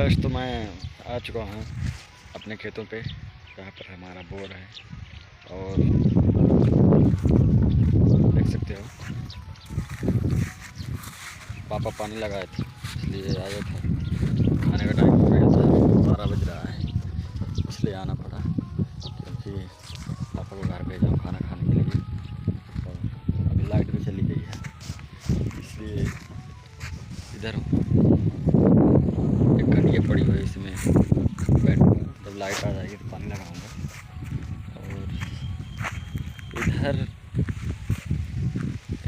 Guys, तो मैं आ चुका हूँ अपने खेतों पे, जहाँ पर हमारा बोर है। और देख सकते हो पापा पानी लगाए थे, इसलिए आया था। खाने का टाइम हो गया था, 12 बज रहा है, इसलिए आना पड़ा, क्योंकि पापा को घर भेजा हूँ खाना खाने के लिए। और अभी लाइट भी चली गई है, इसलिए इधर हूँ। एक खटिया पड़ी हुई है, इसमें बैठूँगा। जब लाइट आ जाएगी तो पानी लगाऊंगा। और इधर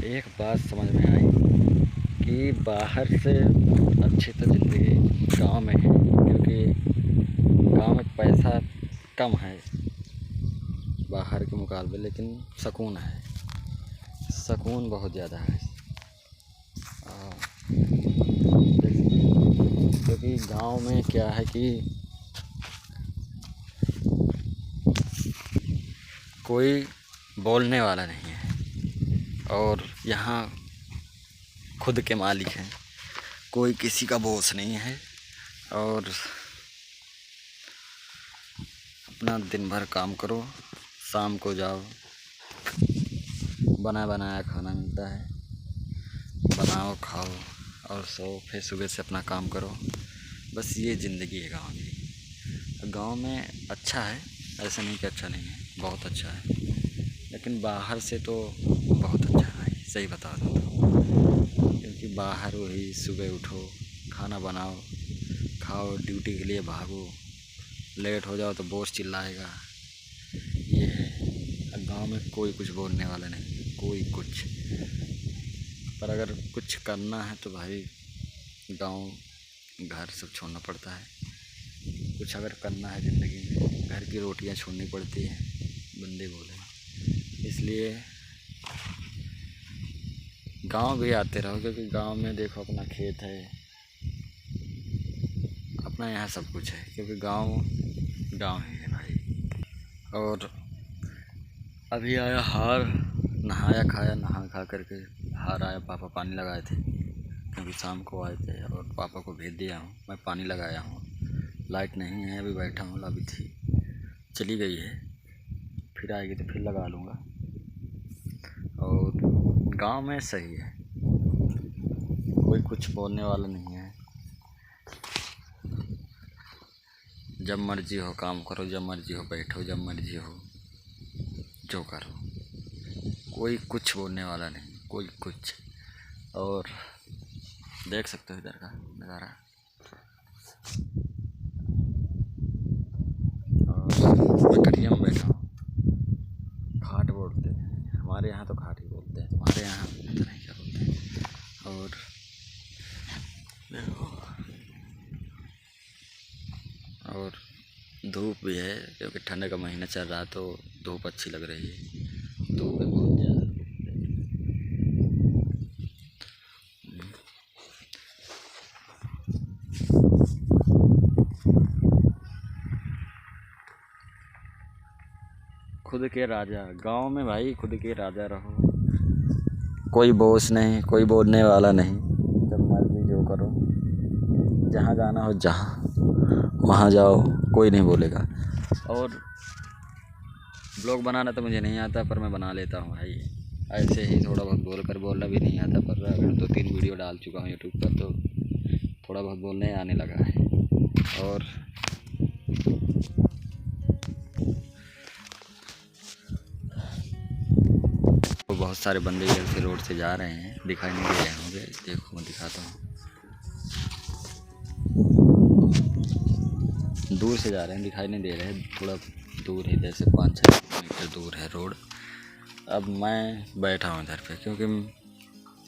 एक बात समझ में आई कि बाहर से अच्छी तो ज़िंदगी गांव में है, क्योंकि गांव में पैसा कम है बाहर के मुकाबले, लेकिन सुकून है, सुकून बहुत ज़्यादा है। क्योंकि गांव में क्या है कि कोई बोलने वाला नहीं है, और यहाँ खुद के मालिक हैं, कोई किसी का बॉस नहीं है। और अपना दिन भर काम करो, शाम को जाओ, बना बनाया खाना मिलता है, बनाओ खाओ और सो, फिर सुबह से अपना काम करो। बस ये ज़िंदगी है गाँव की। गाँव में अच्छा है, ऐसा नहीं कि अच्छा नहीं है, बहुत अच्छा है, लेकिन बाहर से तो बहुत अच्छा है भाई, सही बता दूँ तो। क्योंकि बाहर वही सुबह उठो, खाना बनाओ, खाओ, ड्यूटी के लिए भागो, लेट हो जाओ तो बॉस चिल्लाएगा, ये है। अब गाँव में कोई कुछ बोलने वाला नहीं, कोई कुछ। पर अगर कुछ करना है तो भाई गांव घर सब छोड़ना पड़ता है। कुछ अगर करना है ज़िंदगी में, घर की रोटियां छोड़नी पड़ती हैं, बंदे बोले। इसलिए गांव भी आते रहो, क्योंकि गांव में देखो अपना खेत है, अपना यहाँ सब कुछ है, क्योंकि गांव गांव ही है भाई। और अभी आया हार, नहाया खाया, नहा खा करके हार आया। पापा पानी लगाए थे, क्योंकि शाम को आए थे, और पापा को भेज दिया हूँ। मैं पानी लगाया हूँ, लाइट नहीं है, अभी बैठा हूँ। अभी थी, चली गई है, फिर आएगी तो फिर लगा लूँगा। और गांव में सही है, कोई कुछ बोलने वाला नहीं है। जब मर्जी हो काम करो, जब मर्जी हो बैठो, जब मर्जी हो जो करो, कोई कुछ बोलने वाला नहीं, कोई कुछ। और देख सकते हो इधर का नज़ारा। और मैं खटिया में बैठा हूँ, खाट बोलते हैं हमारे यहाँ, तो खाट ही बोलते हैं, तुम्हारे यहाँ पता नहीं क्या बोलते हैं। और देखो, और धूप भी है, क्योंकि ठंड का महीना चल रहा है, तो धूप अच्छी लग रही है। धूप है बहुत ज़्यादा। खुद के राजा गांव में भाई, खुद के राजा रहो, कोई बॉस नहीं, कोई बोलने वाला नहीं, जब मर्जी जो करो, जहाँ जाना हो जहाँ वहाँ जाओ, कोई नहीं बोलेगा। और ब्लॉग बनाना तो मुझे नहीं आता, पर मैं बना लेता हूँ भाई, ऐसे ही थोड़ा बहुत बोलना भी नहीं आता, पर अगर 2-3 वीडियो डाल चुका हूँ यूट्यूब पर, तो थोड़ा बहुत बोलने आने लगा है। और तो बहुत सारे बंदे इधर से रोड से जा रहे हैं, दिखाई नहीं दे रहे होंगे, देखो मैं दिखाता हूँ। दूर से जा रहे हैं, दिखाई नहीं दे रहे हैं, थोड़ा दूर है, जैसे 5-6 मीटर दूर है रोड। अब मैं बैठा हूँ इधर पे, क्योंकि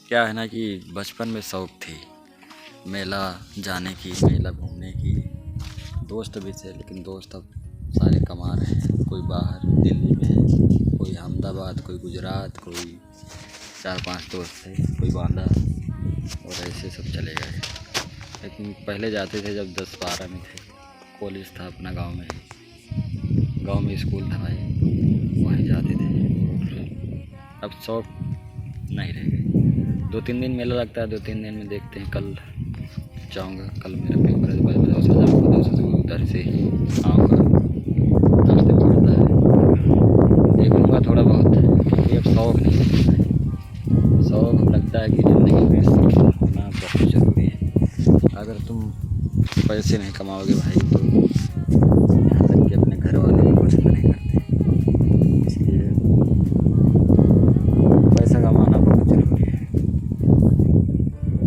क्या है ना कि बचपन में शौक़ थी मेला जाने की, मेला घूमने की। दोस्त भी थे, लेकिन दोस्त अब सारे कमा रहे हैं, कोई बाहर दिल्ली में है, कोई अहमदाबाद, कोई गुजरात, कोई 4-5 दोस्त थे, कोई बांदा, और ऐसे सब चले गए। लेकिन पहले जाते थे जब 10-12 में थे, कॉलेज था अपना गांव में ही, गांव में स्कूल था भाई, वहीं जाते थे। अब शौक़ नहीं रह गए, 2-3 दिन मेला लगता है, 2-3 दिन में देखते हैं। कल जाऊँगा, कल मेरा पेपर है, 12 बजे से जाऊँगा, तो उधर से ही आऊँगा। रास्ते में पड़ता है, देख लूँगा थोड़ा बहुत, क्योंकि अब शौक नहीं है। शौक लगता है कि ज़िंदगी में सीखना बहुत ज़रूरी है। अगर तुम पैसे नहीं कमाओगे भाई, तो यहाँ तक कि अपने घर वाले भी पसंद नहीं करते। इसलिए पैसा कमाना बहुत ज़रूरी है।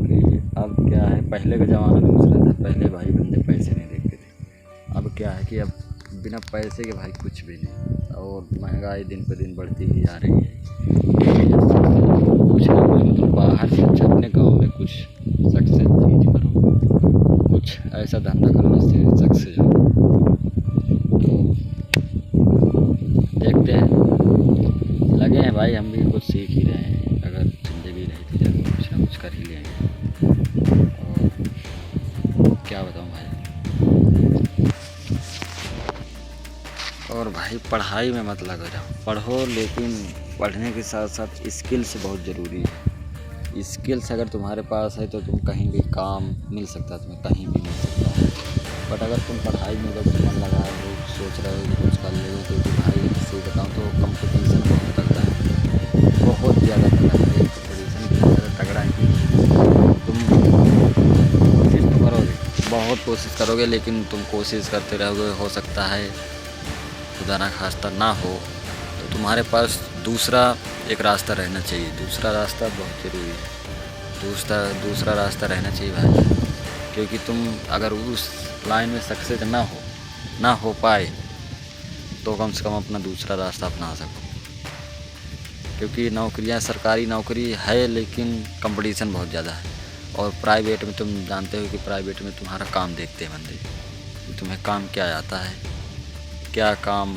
कि अब क्या है, पहले का ज़माना दूसरा था। पहले भाई बंदे पैसे नहीं देखते थे। अब क्या है कि अब बिना पैसे के भाई कुछ भी नहीं। और महंगाई दिन पर दिन बढ़ती ही जा रही है। कुछ ना कुछ मतलब बाहर से अच्छा अपने गाँव में कुछ सक्सेस चीज़ करो, कुछ ऐसा धंधा करो जिससे सक्सेस हो। तो देखते हैं, लगे हैं भाई, हम भी कुछ सीख ही रहे हैं। अगर ज़िंदगी रही तो जरूर कुछ ना कुछ कर ही लेंगे। और क्या बताऊँ भाई। और भाई पढ़ाई में मत लग जाओ, पढ़ो, लेकिन पढ़ने के साथ साथ स्किल्स बहुत ज़रूरी है। स्किल्स अगर तुम्हारे पास है तो तुम कहीं भी काम मिल सकता है, तुम्हें कहीं भी मिल सकता है। बट अगर तुम पढ़ाई में बस मन लगाए हो, सोच रहे हो कि कुछ कर ले, तो भाई सही बताऊँ तो कंपटीशन बहुत तगड़ा है, बहुत ज़्यादा तगड़ा है। कंपटीशन इतना ज़्यादा तगड़ा है कि तुम कोशिश तो करोगे, बहुत कोशिश करोगे, लेकिन तुम कोशिश करते रहोगे, हो सकता है खुदा ना खास्ता ना हो तो तुम्हारे पास दूसरा एक रास्ता रहना चाहिए। दूसरा रास्ता बहुत ज़रूरी है। दूसरा रास्ता रहना चाहिए भाई, क्योंकि तुम अगर उस लाइन में सक्सेस ना हो पाए तो कम से कम अपना दूसरा रास्ता अपना सको। क्योंकि नौकरियां, सरकारी नौकरी है लेकिन कंपटीशन बहुत ज़्यादा है। और प्राइवेट में तुम जानते हो कि प्राइवेट में तुम्हारा काम देखते हैं बंदे, कि तुम्हें काम क्या आता है, क्या काम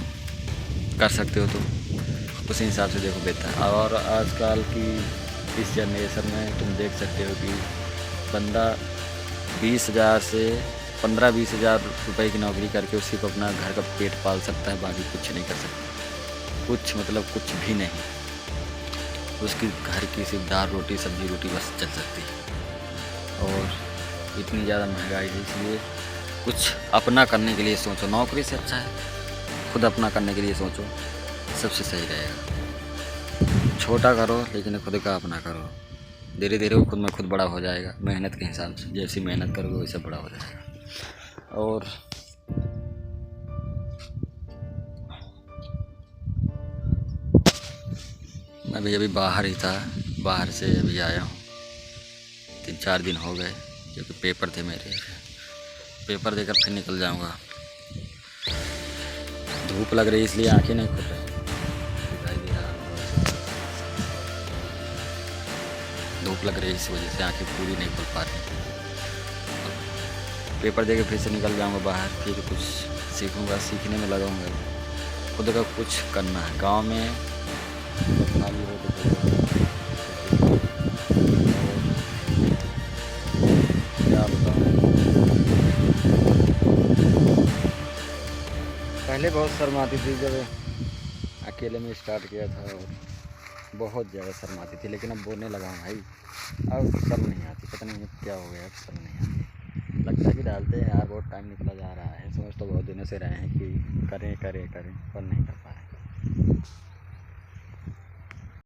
कर सकते हो तुम, उसी हिसाब से देखो बेहतर। और आजकल की इस जनरेशन में तुम देख सकते हो कि बंदा 20,000 से 15-20 हज़ार रुपये की नौकरी करके उसी को अपना घर का पेट पाल सकता है, बाकी कुछ नहीं कर सकता। कुछ मतलब कुछ भी नहीं, उसकी घर की सिर्फ दाल रोटी सब्जी रोटी बस चल सकती है। और इतनी ज़्यादा महंगाई है, इसलिए कुछ अपना करने के लिए सोचो। नौकरी से अच्छा है खुद अपना करने के लिए सोचो, सबसे सही रहेगा। छोटा करो लेकिन खुद का अपना करो, धीरे धीरे वो खुद में खुद बड़ा हो जाएगा। मेहनत के हिसाब से, जैसी मेहनत करोगे वैसे बड़ा हो जाएगा। और मैं भी अभी बाहर ही था, बाहर से अभी आया हूँ। 3-4 दिन हो गए, क्योंकि पेपर थे मेरे। पेपर देकर फिर निकल जाऊँगा। धूप लग रही इसलिए आंखें नहीं खुल रही, दिखाई दे रहा। धूप लग रही इस वजह से आंखें पूरी नहीं खुल पा रही। पेपर देके फिर से निकल जाऊंगा बाहर, फिर कुछ सीखूंगा, सीखने में लगाऊंगा। खुद का कुछ करना है गांव में, खाली हो तो क्या बताऊँ। पहले बहुत शर्म आती थी जब अकेले में स्टार्ट किया था, और बहुत ज़्यादा शर्म आती थी, लेकिन अब बोलने लगा हूँ भाई। अब शर्म नहीं आती, पता नहीं क्या हो गया, अब शर्म नहीं आती। लगता है कि डालते हैं यार, बहुत टाइम निकला जा रहा है। समझ तो बहुत दिनों से रहे हैं कि करें करें करें, पर नहीं कर पाए।